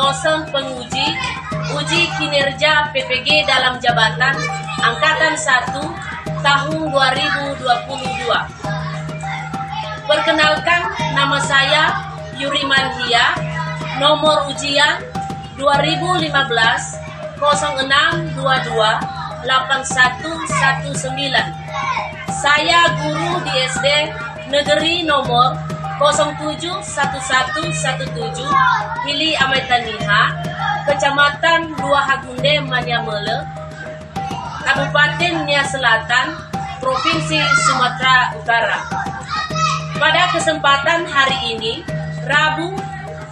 dosen penguji uji kinerja PPG dalam jabatan Angkatan 1 tahun 2022. Perkenalkan, nama saya Yuri Manhia, nomor ujian 2015 0622 8119. Saya guru di SD Negeri nomor 071117 Hili Amaitaniha, Kecamatan Luahagunde, Manyamele, Kabupaten Nia Selatan, Provinsi Sumatera Utara. Pada kesempatan hari ini, Rabu,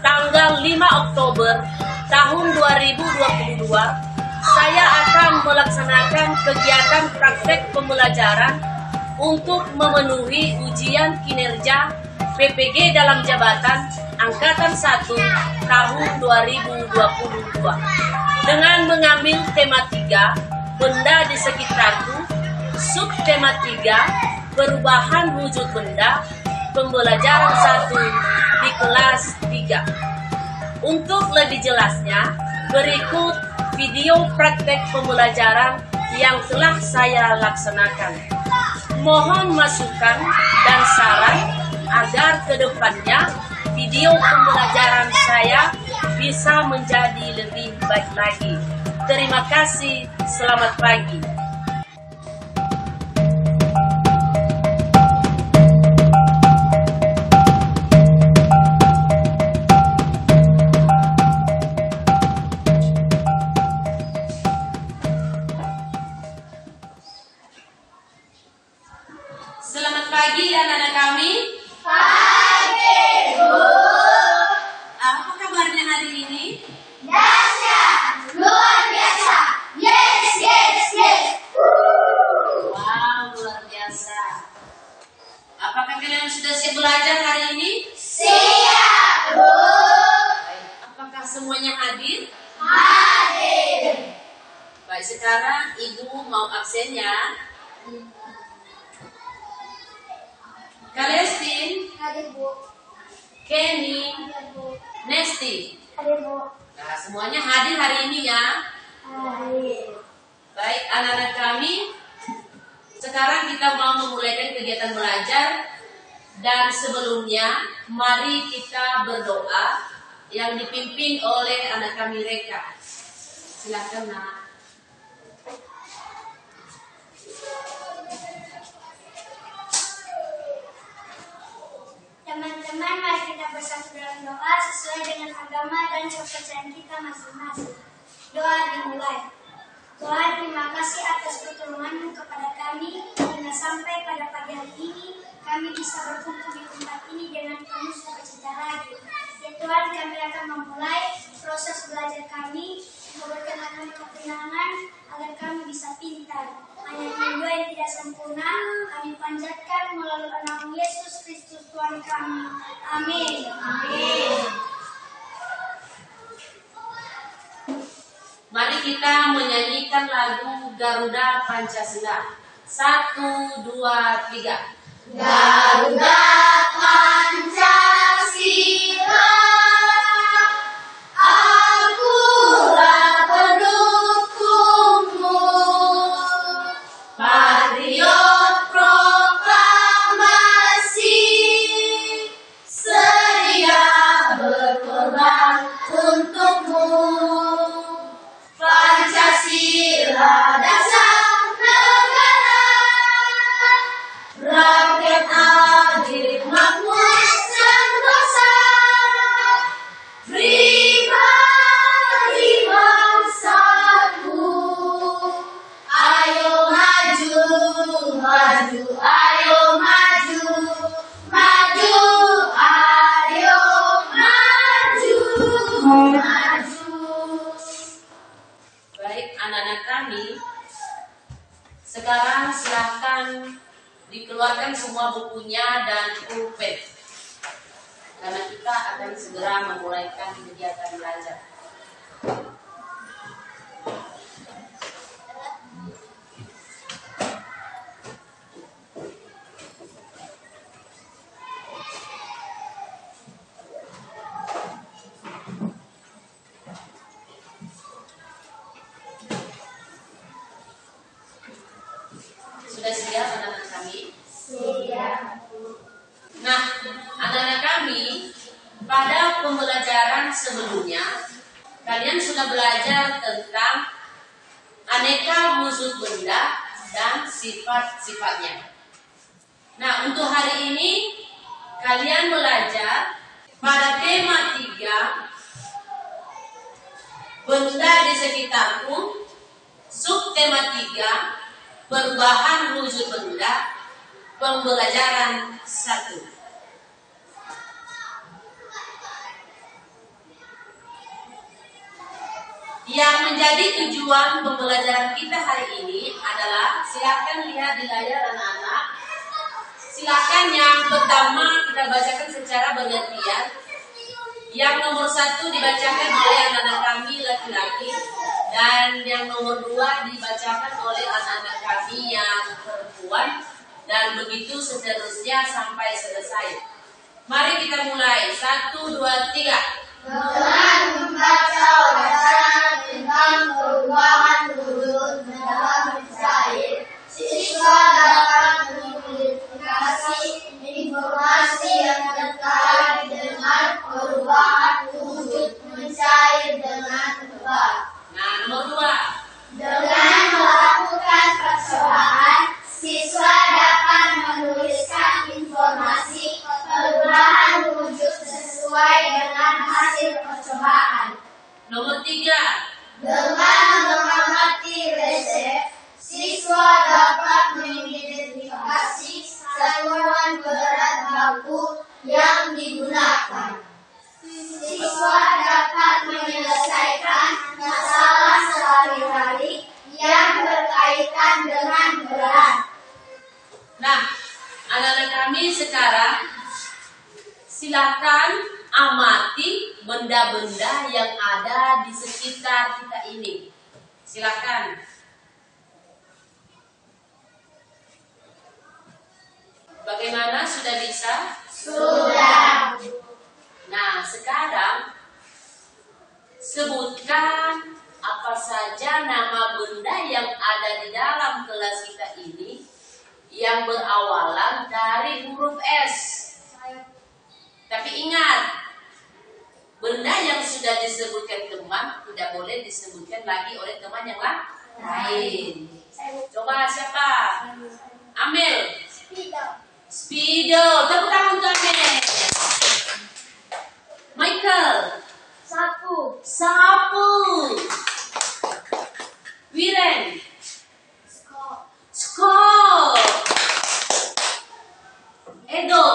tanggal 5 Oktober tahun 2022, saya akan melaksanakan kegiatan praktek pembelajaran untuk memenuhi ujian kinerja PPG dalam jabatan Angkatan 1 tahun 2022 dengan mengambil tema 3, benda di sekitarku, subtema 3, perubahan wujud benda, pembelajaran 1 di kelas 3. Untuk lebih jelasnya, berikut video praktek pembelajaran yang telah saya laksanakan. Mohon masukan dan saran agar kedepannya video pembelajaran saya bisa menjadi lebih baik lagi. Terima kasih, selamat pagi. Selamat pagi anak-anak kami. Pagi, Bu. Apa kabarnya hari ini? Dahsyat, luar biasa. Yes, yes, yes. Wow, luar biasa. Apakah kalian sudah siap belajar hari ini? Siap, Bu. Baik. Apakah semuanya hadir? Hadir. Baik, sekarang Ibu mau absen ya. Kalestin, Hadir, Bu. Kenny, Hadir, Bu. Nesti. Hadir, Bu. Nah, semuanya hadir hari ini ya. Hadir. Baik, anak-anak kami, sekarang kita mau memulaikan kegiatan belajar. Dan sebelumnya, mari kita berdoa yang dipimpin oleh anak kami Reka. Silakan, Nak. Teman-teman, mari kita bersatu dalam doa sesuai dengan agama dan kepercayaan kita masing-masing. Doa dimulai. Tuhan, terima kasih atas pertolongan-Mu kepada kami, hingga sampai pada pagi hari ini kami bisa berkumpul di tempat ini dengan penuh sukacita lagi. Ya Tuhan, kami akan memulai proses belajar kami, memberikan kami ketenangan agar kami bisa pintar. Hanya Tuhan yang tidak sempurna, kami panjatkan melalui nama Yesus Kristus Tuhan kami. Amin. Amin. Mari kita menyanyikan lagu Garuda Pancasila. 1, 2, 3. Garuda Pancasila, akulah pendukungmu, patriot proklamasi, sedia berkorban untukmu. Pancasila dasar negara, rakyat adil makmur sentosa, pribadi bangsaku. Ayo maju, maju, ayo maju, maju, ayo maju, maju. Baik, anak-anak kami, sekarang silakan dikeluarkan semua bukunya dan pulpen, karena kita akan segera memulaikan kegiatan belajar. kami? Siap. Nah, anak-anak kami, pada pembelajaran sebelumnya, kalian sudah belajar tentang aneka wujud benda dan sifat-sifatnya. Nah, untuk hari ini, kalian belajar pada tema 3, benda di sekitarku, subtema 3, perubahan wujud benda, pembelajaran 1. Yang menjadi tujuan pembelajaran kita hari ini adalah, silakan lihat di layar anak-anak. Silakan yang pertama kita bacakan secara bergantian. Yang nomor 1 dibacakan oleh anak-anak kami laki-laki, dan yang nomor 2 dibacakan oleh anak-anak kami yang perempuan, dan begitu seterusnya sampai selesai. Mari kita mulai. 1, 2, 3. Dengan membaca wacana tentang perubahan wujud benda bercair, siswa dapat mengidentifikasi informasi yang terkait dengan perubahan wujud mencair dengan tepat. Nah, nomor 2. Dengan melakukan percobaan, siswa dapat menuliskan informasi perubahan wujud sesuai dengan hasil percobaan. Nomor 3. Dengan mengamati resep, siswa dapat mengidentifikasi satuan berat baku yang digunakan. Siswa dapat menyelesaikan masalah sehari-hari yang berkaitan dengan berat. Nah, anak-anak kami sekarang silakan amati benda-benda yang ada di sekitar kita ini. Silakan. Bagaimana, sudah bisa? Sudah. Nah, sekarang sebutkan apa saja nama benda yang ada di dalam kelas kita ini yang berawalan dari huruf S. Tapi ingat, benda yang sudah disebutkan teman tidak boleh disebutkan lagi oleh teman yang lain. Coba siapa? Amel. Speedo. Tepuk tangan untuk Amel. Michael. Sapu. Sapu. Wiren. Skop. Edo.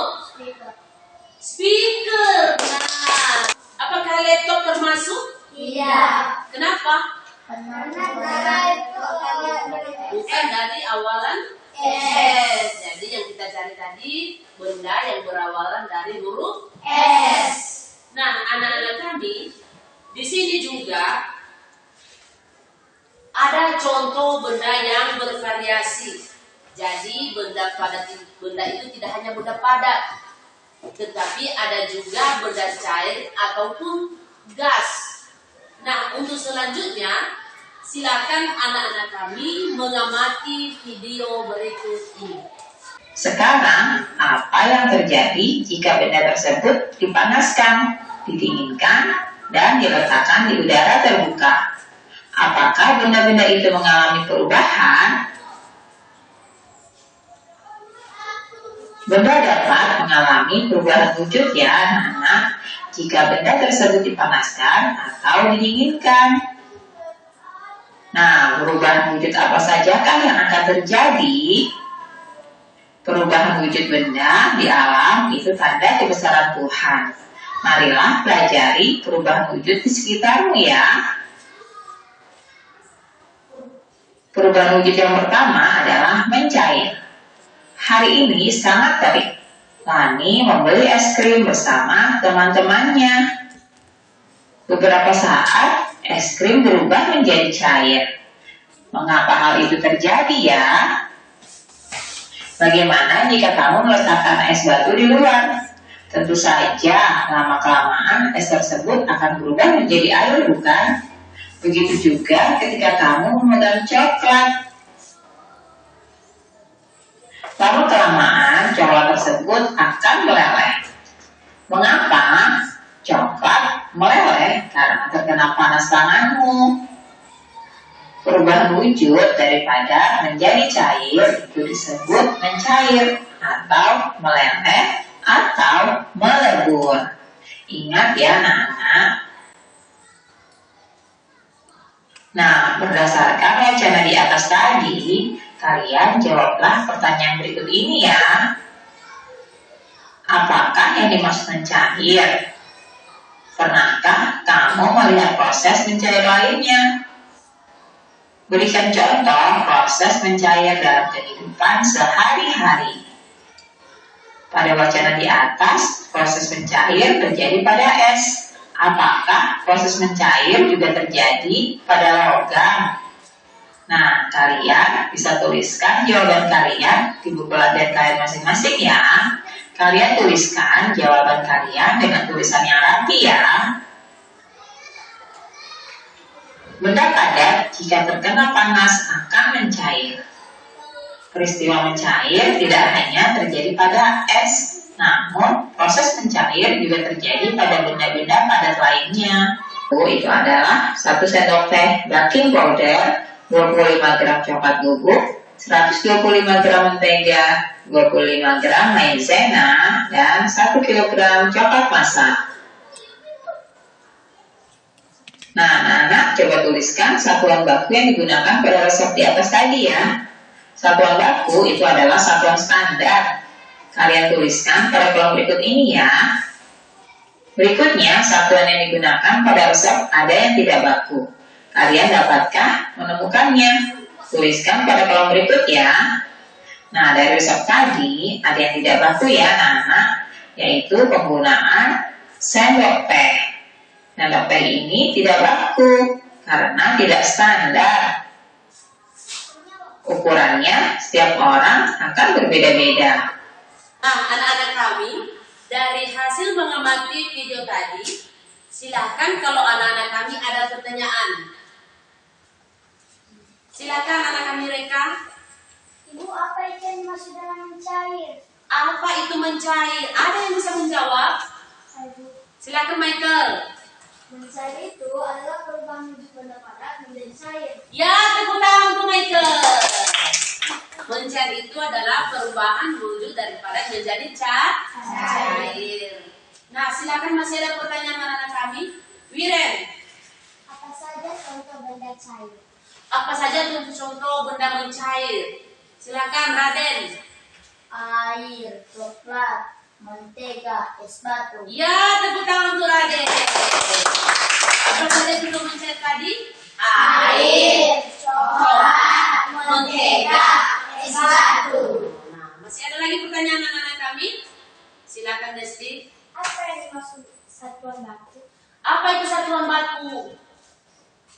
Speaker. Nah, apakah laptop termasuk? Tidak. Kenapa? Karena Bukan dari awalan S. Jadi yang kita cari tadi benda yang berawalan dari huruf S. Nah, anak-anak kami di sini juga ada contoh benda yang bervariasi. Jadi benda itu tidak hanya benda padat, tetapi ada juga benda cair ataupun gas. Nah, untuk selanjutnya silakan anak-anak kami mengamati video berikut ini. Sekarang, apa yang terjadi jika benda tersebut dipanaskan, didinginkan, dan diletakkan di udara terbuka? Apakah benda-benda itu mengalami perubahan? Benda dapat mengalami perubahan wujud ya anak-anak, jika benda tersebut dipanaskan atau didinginkan. Nah, perubahan wujud apa sajakah yang akan terjadi? Perubahan wujud benda di alam itu tanda kebesaran Tuhan. Marilah pelajari perubahan wujud di sekitarmu ya. Perubahan wujud yang pertama adalah mencair. Hari ini sangat terik. Lani membeli es krim bersama teman-temannya. Beberapa saat, es krim berubah menjadi cair. Mengapa hal itu terjadi ya? Bagaimana jika kamu meletakkan es batu di luar? Tentu saja, lama-kelamaan es tersebut akan berubah menjadi air, bukan? Begitu juga ketika kamu memegang coklat. Lalu tersebut akan meleleh. Mengapa? Coklat meleleh karena terkena panas tanganmu. Perubahan wujud daripada menjadi cair itu disebut mencair atau meleleh atau melebur. Ingat ya anak-anak. Nah, berdasarkan wacana di atas tadi, kalian jawablah pertanyaan berikut ini ya. Apakah yang dimaksud mencair? Pernahkah kamu melihat proses mencair lainnya? Berikan contoh proses mencair dalam kehidupan sehari-hari. Pada wacana di atas, proses mencair terjadi pada es. Apakah proses mencair juga terjadi pada logam? Nah, kalian bisa tuliskan jawaban kalian di buku latihan kalian masing-masing ya. Kalian tuliskan jawaban kalian dengan tulisan yang rapi ya. Benda padat jika terkena panas akan mencair. Peristiwa mencair tidak hanya terjadi pada es, namun proses mencair juga terjadi pada benda-benda padat lainnya. Itu adalah 1 sendok teh baking powder, 25 gram coklat bubuk, 125 gram mentega, 25 gram maizena, dan 1 kg coklat masak. Nah, anak-anak coba tuliskan satuan baku yang digunakan pada resep di atas tadi ya. Satuan baku itu adalah satuan standar. Kalian tuliskan pada kolom berikut ini ya. Berikutnya, satuan yang digunakan pada resep ada yang tidak baku. Kalian dapatkah menemukannya? Tuliskan pada kolom berikut ya. Nah, dari resep tadi ada yang tidak baku ya anak-anak, yaitu penggunaan sendok teh. Sendok teh ini tidak baku karena tidak standar. Ukurannya setiap orang akan berbeda-beda. Nah, anak-anak kami, dari hasil mengamati video tadi, silakan kalau anak-anak kami ada pertanyaan. Silakan anak kami Reka. Ibu, apa itu yang dimaksud dengan mencair? Apa itu mencair? Ada yang bisa menjawab? Silakan Michael. Mencair itu adalah perubahan wujud benda padat menjadi cair. Ya, tepuk tangan untuk Michael. Mencair itu adalah perubahan wujud daripada menjadi cair. Nah, silakan masih ada pertanyaan anak-anak kami. Wiren. Apa saja contoh benda cair? Apa saja contoh benda mencair? Silakan Raden. Air, coklat, mentega, es batu. Ya, tepuk tangan untuk Raden. Apa saja contoh mencair tadi? Air, coklat, mentega, es batu. Nah, masih ada lagi pertanyaan anak-anak kami? Silakan Desti. Apa yang dimaksud satuan baku? Apa itu satuan baku?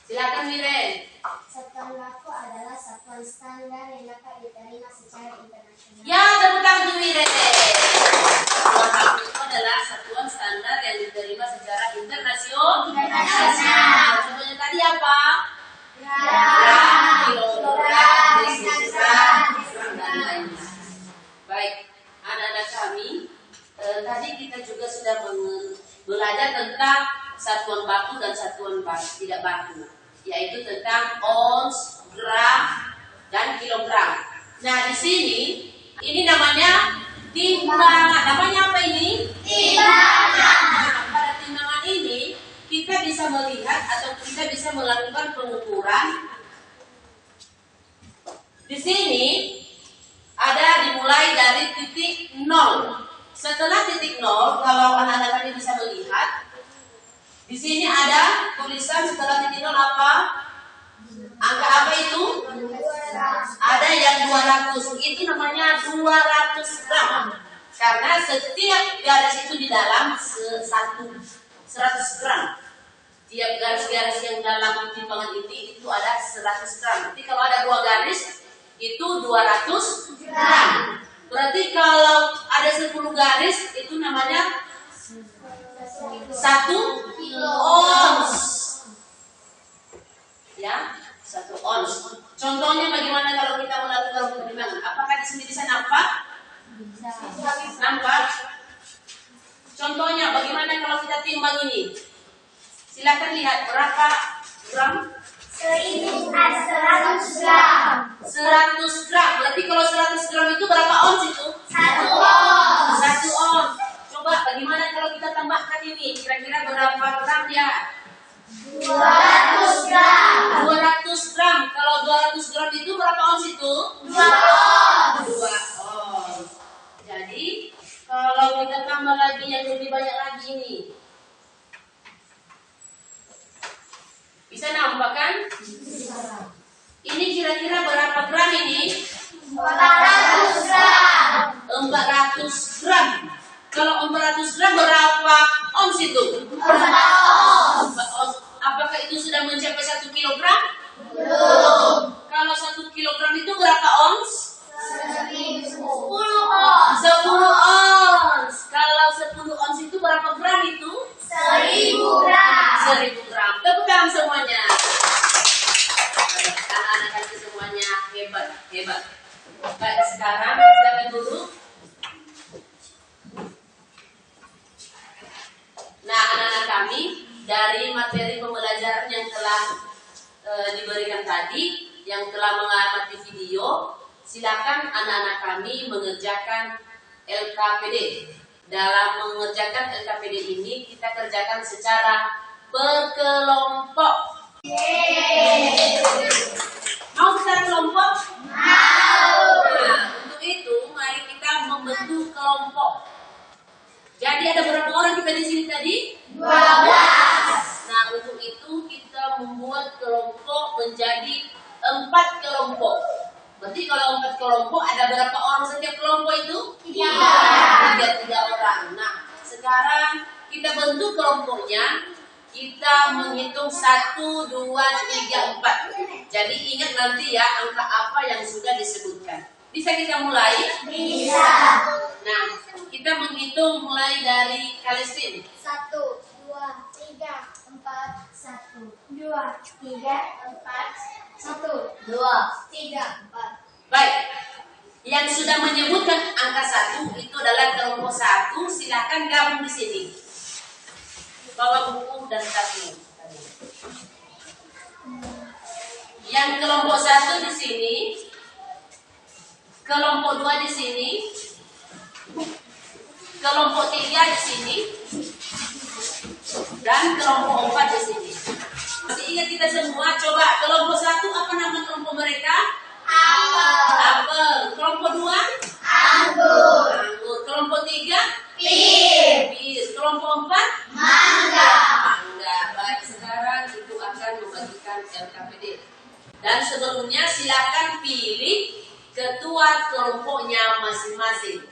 Silakan Wiren. Satuan baku adalah satuan standar yang dapat diterima secara internasional. Ya, tepuk tangan untuk Wiren. Satuan baku itu adalah satuan standar yang diterima secara internasional. Contohnya tadi apa? Gram, kilogram, desigram, dan lainnya. Baik, anak-anak kami, tadi kita juga sudah belajar tentang satuan baku dan satuan tidak baku, yaitu tentang ons, gram, dan kilogram. Nah, di sini ini namanya timbangan. Namanya apa ini? Timbangan. Nah, pada timbangan ini kita bisa melihat atau kita bisa melakukan pengukuran. Di sini ada dimulai dari titik 0. Setelah titik 0, kalau anak-anak kami bisa melihat, di sini ada tulisan setelah titik 0 apa? Angka apa itu? Ada yang 200. Itu namanya 200 gram. Karena setiap garis itu di dalam 100 gram. Tiap garis-garis yang dalam timbangan ini itu ada 100 gram. Jadi kalau ada 2 garis itu 200 gram. Berarti kalau ada 10 garis itu namanya 1 ons. Ya, 1 ons. Contohnya bagaimana kalau kita melakukan pertimbangan? Apakah di sini bisa nampak? Nampak? timbang ini. Silakan lihat berapa gram? 100 gram. 100 gram. Berarti kalau 100 gram itu berapa ons itu? 1 ons. 1 ons. Coba bagaimana kalau kita tambahkan ini? Kira-kira berapa gram ya? 200 gram. 200 gram. Kalau 200 gram itu berapa ons itu? 2 ons. 2 ons. Jadi kalau kita tambah lagi yang lebih banyak lagi ini, bisa nampak kan? Ini kira-kira berapa gram ini? 400 gram. 400 gram. Kalau 400 gram berapa ons itu? 4 ons. 4 ons. Apakah itu sudah mencapai 1 kilogram? Belum. Kalau 1 kilogram itu berapa ons? 10 ons. 10 ons. Kalau 10 ons itu berapa gram itu? 1000 gram. 1000 gram. Tepuk tangan semuanya. Anak-anak itu semuanya hebat, hebat. Baik, sekarang silakan dulu. Nah, anak-anak kami dari materi pembelajaran yang telah diberikan tadi, yang telah mengamati video, silakan anak-anak kami mengerjakan LKPD. Dalam mengerjakan LKPD ini kita kerjakan secara berkelompok. Mau secara kelompok? Mau. Nah, untuk itu mari kita membentuk kelompok. Jadi ada berapa orang kita di sini tadi? 12. Nah, untuk itu kita membuat kelompok menjadi 4 kelompok. Berarti kalau 4 kelompok ada berapa orang setiap kelompok itu? 3 orang. Nah, sekarang kita bentuk kelompoknya. Kita menghitung 1, 2, 3, 4. Jadi ingat nanti ya angka apa yang sudah disebutkan. Bisa kita mulai? Bisa. Nah, kita menghitung mulai dari Kalestin. 1, 2, 3, 4, 1, 2, 3, 4, 1, 2, 3, 4. Baik. Yang sudah menyebutkan angka 1 itu adalah kelompok 1. Silakan gabung di sini. Bawa buku dan kartu. Yang kelompok 1 di sini, kelompok 2 di sini, kelompok 3 di sini, dan kelompok 4 di sini. Masih ingat kita semua? Coba kelompok 1 apa nama kelompok mereka? Apel. Kelompok 2? Anggur. Anggur. Kelompok 3? Pir. Pir. Kelompok 4? Mangga. Mangga. Baik, sekarang itu akan membagikan LKPD. Dan sebelumnya silakan pilih ketua kelompoknya masing-masing.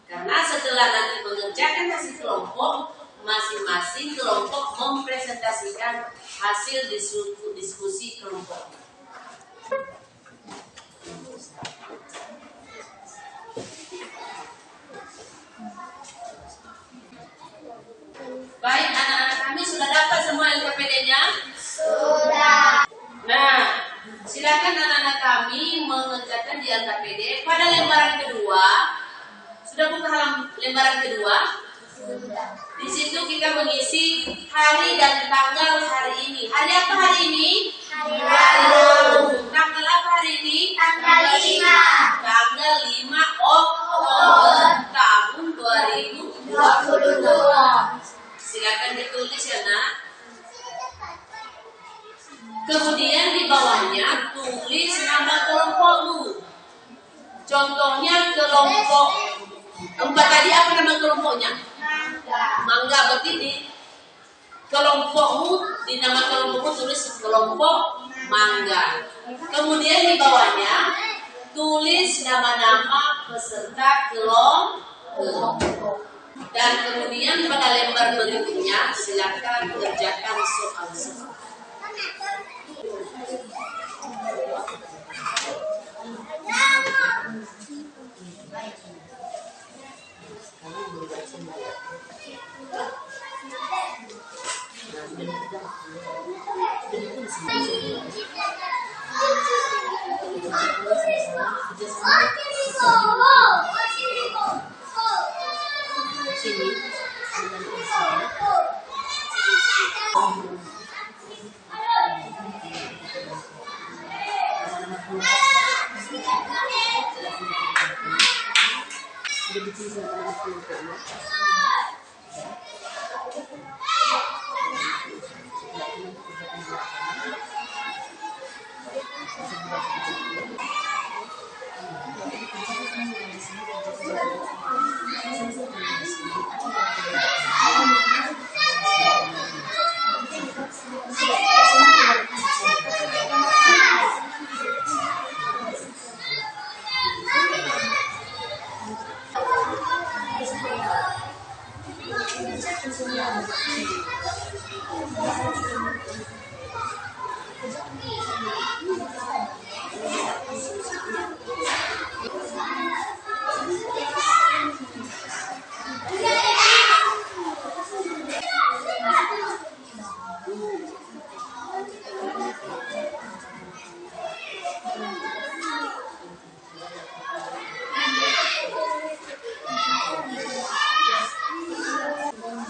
Karena setelah nanti mengerjakan hasil kelompok, masing-masing kelompok mempresentasikan hasil diskusi kelompok. Baik, anak-anak kami sudah dapat semua LKPD-nya? Sudah. Nah, silakan anak-anak kami mengerjakan di LKPD pada lembaran kedua. Sudah buka lembaran kedua? Sudah. Di situ kita mengisi hari dan tanggal hari ini. Hari apa hari ini? Hari Rabu. Tanggal apa hari ini? Tanggal 5. Tanggal 5 Oktober tahun 2022. Silakan ditulis ya nak. Kemudian di bawahnya tulis nama kelompokmu. Contohnya kelompok 4 tadi apa nama kelompoknya? Mangga. Berarti di kelompokmu, di nama kelompokmu tulis kelompok mangga. Kemudian di bawahnya tulis nama-nama peserta kelompok. Dan kemudian pada lembar berikutnya silakan kerjakan soal-soal. Sini. Sudah bikin sama kelompoknya.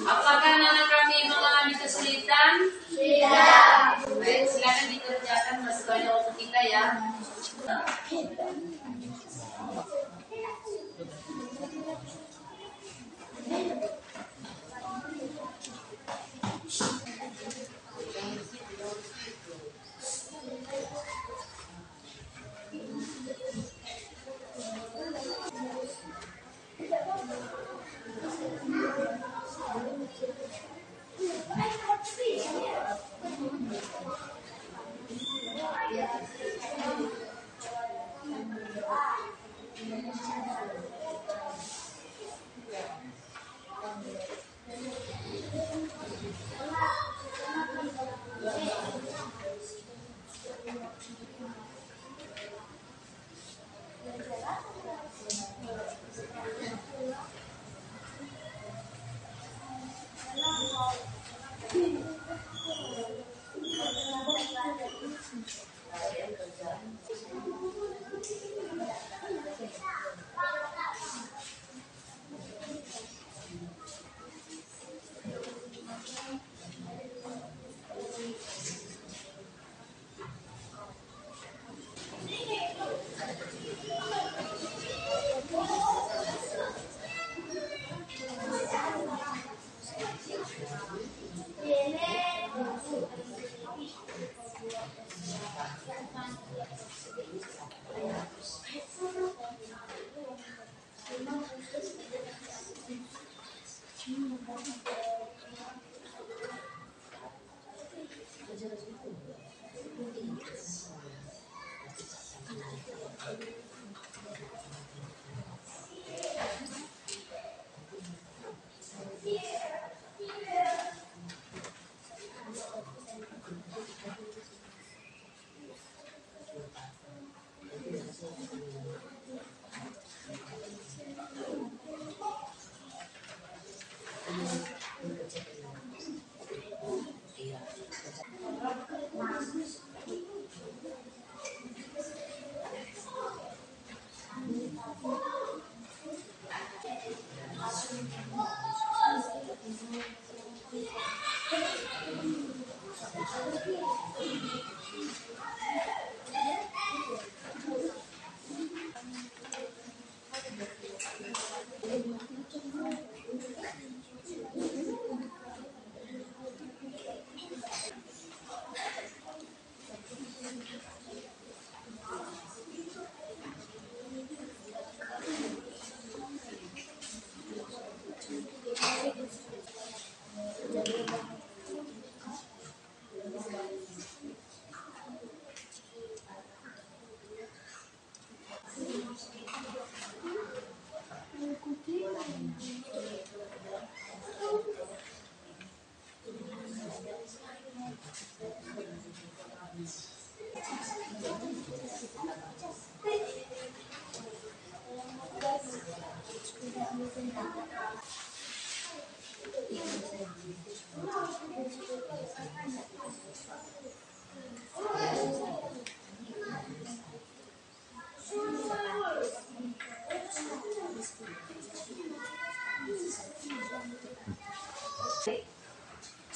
Apakah anak kami mengalami kesulitan? Tidak. Baik, silakan dikerjakan, masih banyak waktu kita ya.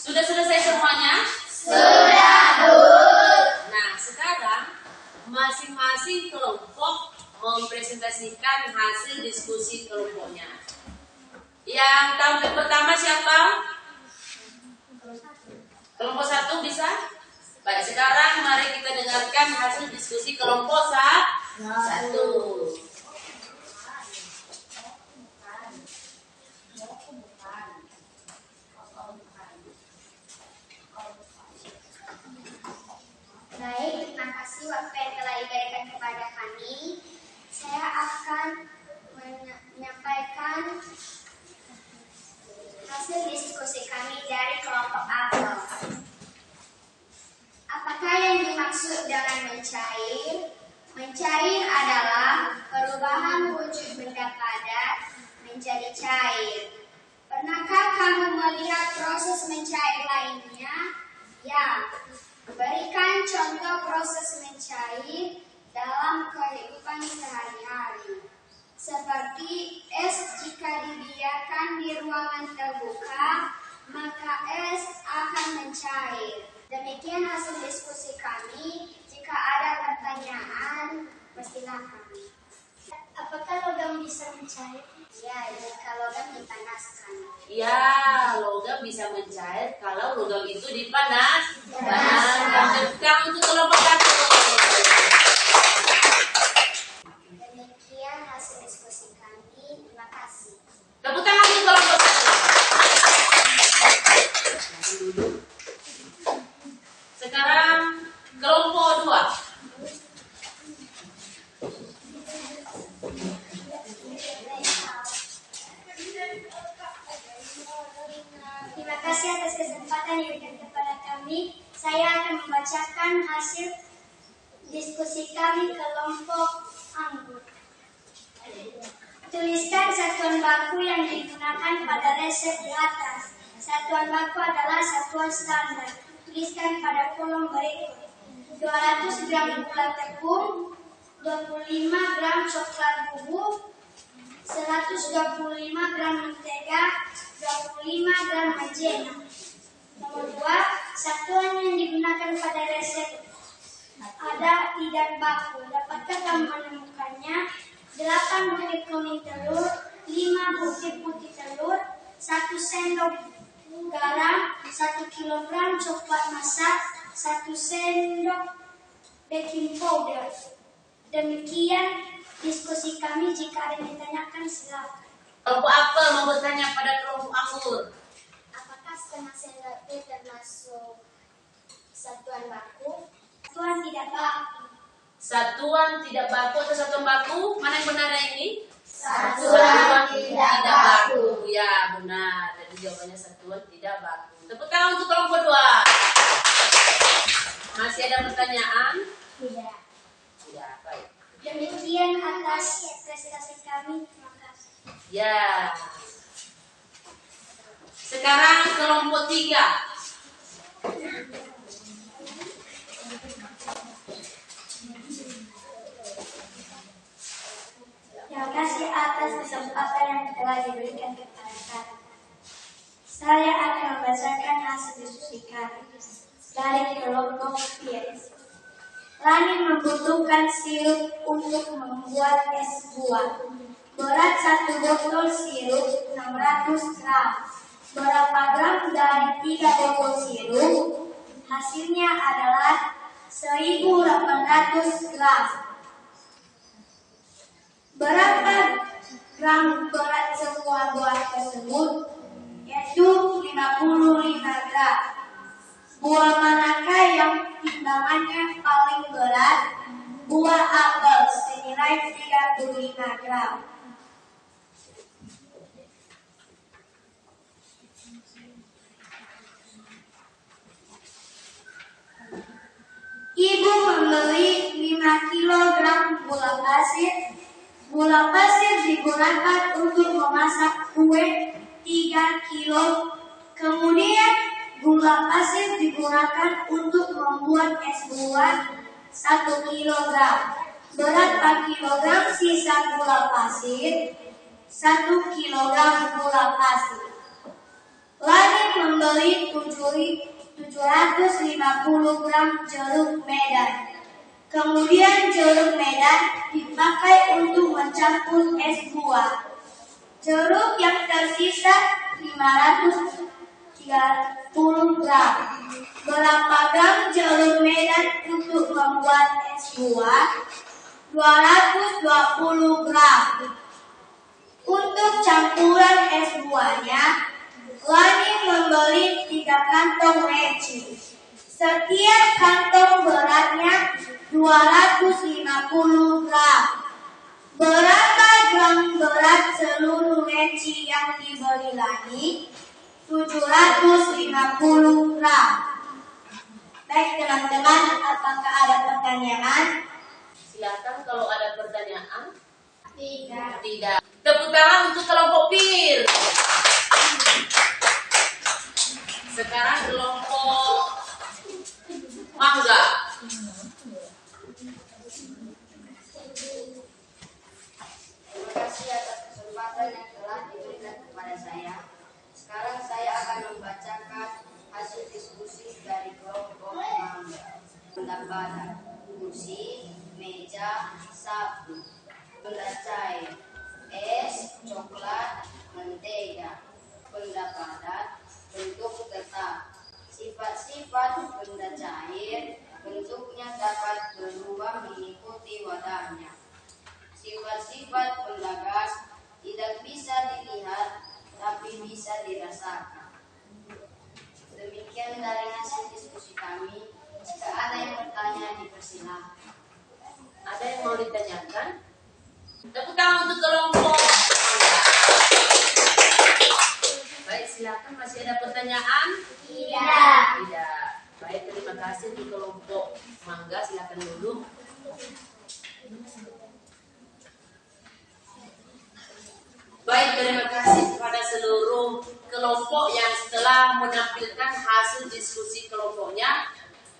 Sudah selesai semuanya? Sudah, Bu. Nah, sekarang masing-masing kelompok mempresentasikan hasil diskusi kelompok kelompoknya. Yang tampil pertama siapa? Kelompok 1 bisa? Baik, sekarang mari kita dengarkan hasil diskusi kelompok 1. Baik, terima kasih waktu yang telah diberikan kepada kami. Saya akan menyampaikan hasil diskusi kami dari kelompok apel. Apakah yang dimaksud dengan mencair? Mencair adalah perubahan wujud benda padat menjadi cair. Pernahkah kamu melihat proses mencair lainnya? Ya. Berikan contoh proses mencair dalam kehidupan sehari-hari. Seperti es jika dibiarkan di ruangan terbuka, maka es akan mencair. Demikian hasil diskusi kami. Jika ada pertanyaan, persilakan. Apakah logam bisa mencair? Ya, jika logam dipanaskan. Ya, logam bisa mencair kalau logam itu dipanaskan. Tepuk untuk kelompok 1. Demikian hasil diskusi kami. Terima kasih. Tepuk tangan untuk kelompok 1. Sekarang kelompok 2. Terima kasih atas kesempatan yang diberikan kepada kami. Saya akan membacakan hasil diskusi kami kelompok anggur. Tuliskan satuan baku yang digunakan pada resep di atas. Satuan baku adalah satuan standar. Tuliskan pada kolom berikut. 200 gram gula tepung, 25 gram coklat bubuk, 125 gram mentega, 25 gram maizena. Nomor 2, satuan yang digunakan pada resep ada I dan baku. Dapatkah kamu menemukannya? 8 butir kuning telur, 5 butir putih telur, 1 sendok garam, 1 kilogram coklat masak, 1 sendok baking powder. Demikian diskusi kami. Jika ada yang ditanyakan, silakan. Kelompok apel mau bertanya pada kelompok anggur. Apakah setengah sendok teh termasuk satuan baku? Satuan tidak baku. Satuan tidak baku atau satuan baku? Mana yang benar ini? Satuan tidak baku. Ya, benar. Jadi jawabannya satuan tidak baku. Tepuk tangan untuk kelompok 2. Masih ada pertanyaan? Tidak. Ya, baik. Demikian atas prestasi kami. Terima kasih. Ya. Sekarang kelompok 3. Terima kasih atas kesempatan yang telah diberikan kepada kami. Saya akan membacakan hasil diskusi kami dari kelompok Pierce. Lani membutuhkan sirup untuk membuat es buah. Berat 1 botol sirup 600 gram. Berapa gram dari 3 botol sirup? Hasilnya adalah 1800 gram. Berapa gram berat semua buah tersebut? Yaitu 55 gram. Buah manakah yang timbangannya paling berat? Buah apel senilai 35 gram. Ibu membeli 5 kg gula pasir. Gula pasir digunakan untuk memasak kue 3 kilo. Kemudian gula pasir digunakan untuk membuat es buah 1 kg. Berapa kilogram sisa gula pasir? 1 kg gula pasir. Lani membeli 750 gram jeruk medan. Kemudian jeruk medan dipakai untuk mencampur es buah. Jeruk yang tersisa 530 gram. Berapa gram jeruk medan untuk membuat es buah? 220 gram. Untuk campuran es buahnya, Rani membeli 3 kantong leci. Setiap kantong beratnya 250 gram. Berapa gram berat seluruh leci yang dibeli Rani? 750 gram. Baik teman-teman, apakah ada pertanyaan? Silakan kalau ada pertanyaan. Tidak. Tidak. Tepuk tangan untuk kelompok PIR. Sekarang kelompok Mangga. Terima kasih atas kesempatan yang telah diberikan kepada saya. Sekarang saya akan membacakan hasil diskusi dari kelompok Mangga. Pendapatan: kursi, meja, sapu, benda cair, es, coklat, mentega. Pendapatan: bentuk tetap. Sifat-sifat benda cair, bentuknya dapat berubah mengikuti wadahnya. Sifat-sifat benda gas tidak bisa dilihat, tapi bisa dirasakan. Demikian dari hasil diskusi kami. Jika ada yang bertanya, dipersilahkan. Ada yang mau ditanyakan? Tepuk tangan untuk kelompok Mangga. Baik, silakan. Masih ada pertanyaan? Tidak. Tidak. Baik, terima kasih untuk kelompok Mangga. Silakan duduk. Baik, terima kasih kepada seluruh kelompok yang telah menampilkan hasil diskusi kelompoknya.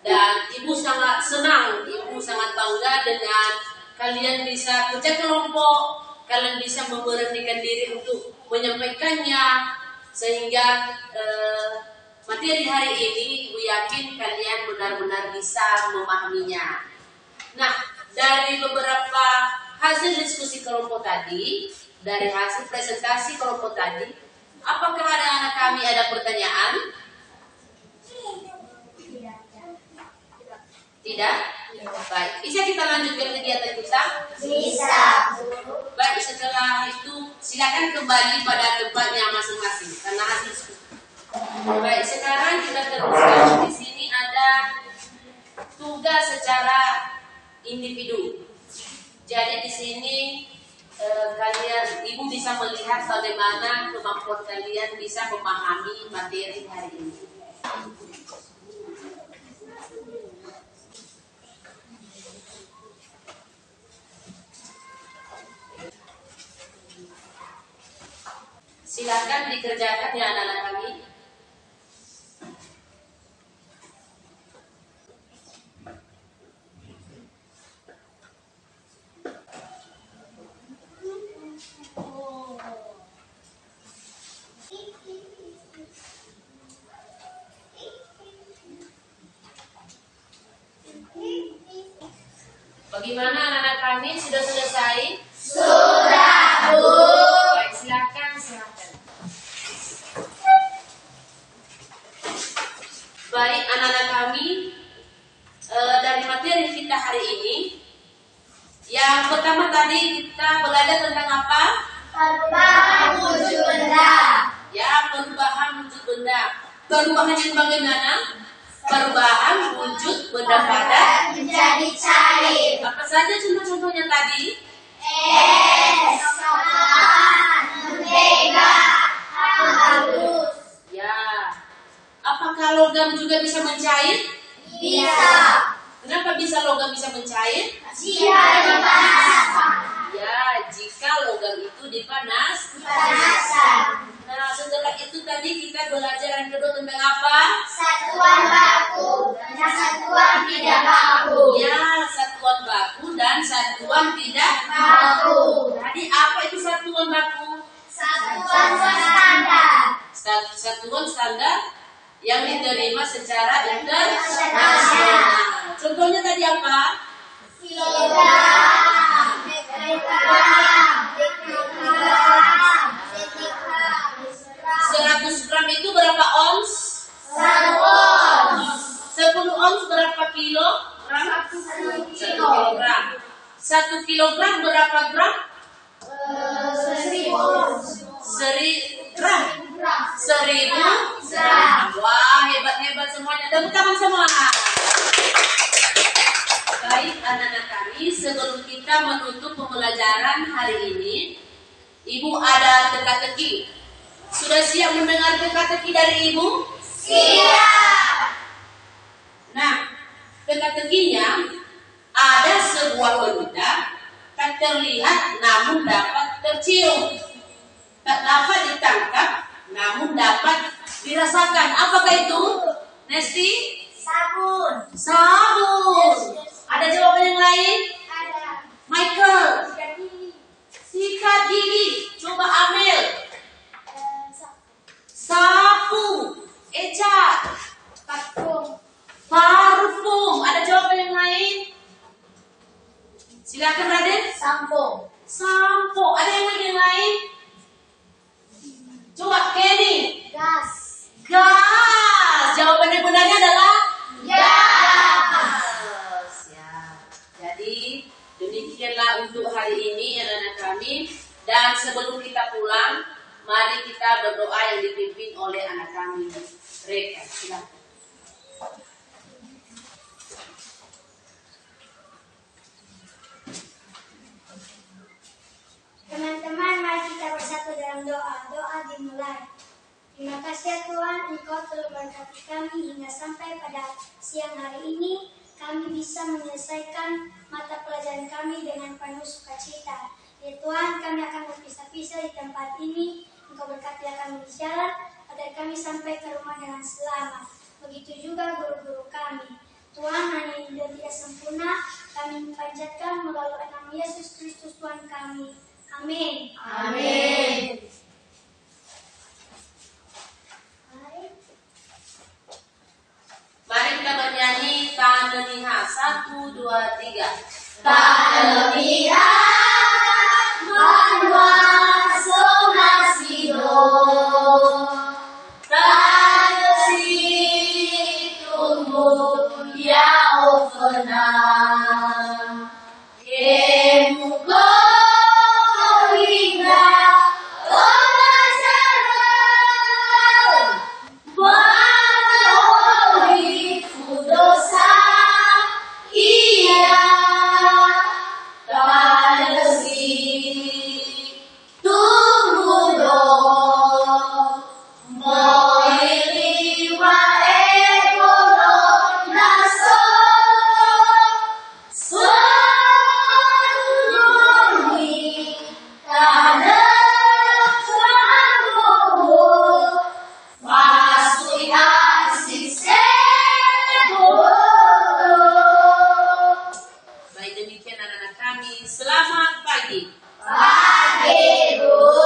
Dan Ibu sangat senang, Ibu sangat bangga dengan kalian bisa kerja kelompok, kalian bisa memberanikan diri untuk menyampaikannya, sehingga materi hari ini Ibu yakin kalian benar-benar bisa memahaminya. Nah, dari beberapa hasil diskusi kelompok tadi, dari hasil presentasi kelompok tadi, apakah ada anak kami ada pertanyaan? Tidak? Baik, bisa kita lanjutkan kegiatan kita? Bisa. Baik, setelah itu silakan kembali pada tempatnya masing-masing karena hasil diskusi. Baik, sekarang kita teruskan. Di sini ada tugas secara individu. Jadi di sini kalian, Ibu bisa melihat bagaimana kemampuan kalian bisa memahami materi hari ini. Silakan dikerjakan ya anak-anak kami. Bagaimana anak-anak kami sudah selesai? Sudah, Bu. Baik, silakan. Baik, anak-anak kami, dari materi kita hari ini, yang pertama tadi kita belajar tentang apa? Perubahan wujud benda. Ya, perubahan wujud benda. Perubahan yang bagaimana? Perubahan wujud benda padat menjadi cair. apa saja contoh-contohnya tadi? Es, coklat, mentega, halus. Ya. Apakah logam juga bisa mencair? Bisa. Kenapa bisa logam bisa mencair? Jika dipanaskan. Ya, jika logam itu Dipanaskan. Nah, setelah itu tadi kita belajar yang kedua tentang apa? Satuan baku dan satuan tidak baku. Ya, satuan baku dan satuan tidak Baku. Tadi apa itu satuan baku? Satuan standar. Satuan standar yang diterima secara Internasional. Contohnya tadi apa? Kilogram, meter, kilogram, kilogram berapa gram? 1000 gram. 1000 gram. Wah, hebat-hebat semuanya. Tepuk tangan semua. Baik anak-anak kami, sebelum kita menutup pembelajaran hari ini, Ibu ada teka-teki. Sudah siap mendengar teka-teki dari Ibu? Siap. Nah, teka-tekinya ada sebuah benda tak terlihat namun dapat tercium, tak dapat ditangkap namun dapat dirasakan. Apakah itu? Nesti? Sabun. Sabun. Ada jawaban yang lain? Ada. Michael? Jadi, Sikat gigi. Coba ambil. sapu. Sapu. Eca? Parfum. Parfum. Ada jawaban yang lain? Silakan Raden. Sampo. Sampo. Ada yang lain? Coba Kenny. Gas. Gas. Jawaban yang benarnya adalah Gas. ya. Jadi demikianlah untuk hari ini anak-anak kami. Dan sebelum kita pulang, mari kita berdoa yang dipimpin oleh anak kami. Reka, silakan. Teman-teman, mari kita bersatu dalam doa. Doa dimulai. Terima kasih ya Tuhan, Engkau telah memberkati kami hingga sampai pada siang hari ini. Kami bisa menyelesaikan mata pelajaran kami dengan penuh sukacita. Ya Tuhan, kami akan berpisah-pisah di tempat ini. Engkau berkati kami di jalan, agar kami sampai ke rumah dengan selamat. Begitu juga guru-guru kami. Tuhan, hanya Dia tidak sempurna, kami panjatkan melalui nama Yesus Kristus Tuhan kami. Amin. Amin. Mari kita bernyanyi Taneniha 1, 2, 3. Taneniha manwa somasido tanesi tumbuh ya ofena kemuko hingga dosa iya tanesi tunggu dong moili wa ekolo naso sonuni tanah sangobo masui asik sebo. Baik, demikian anak-anak kami. Selamat pagi. Pagi, Bu.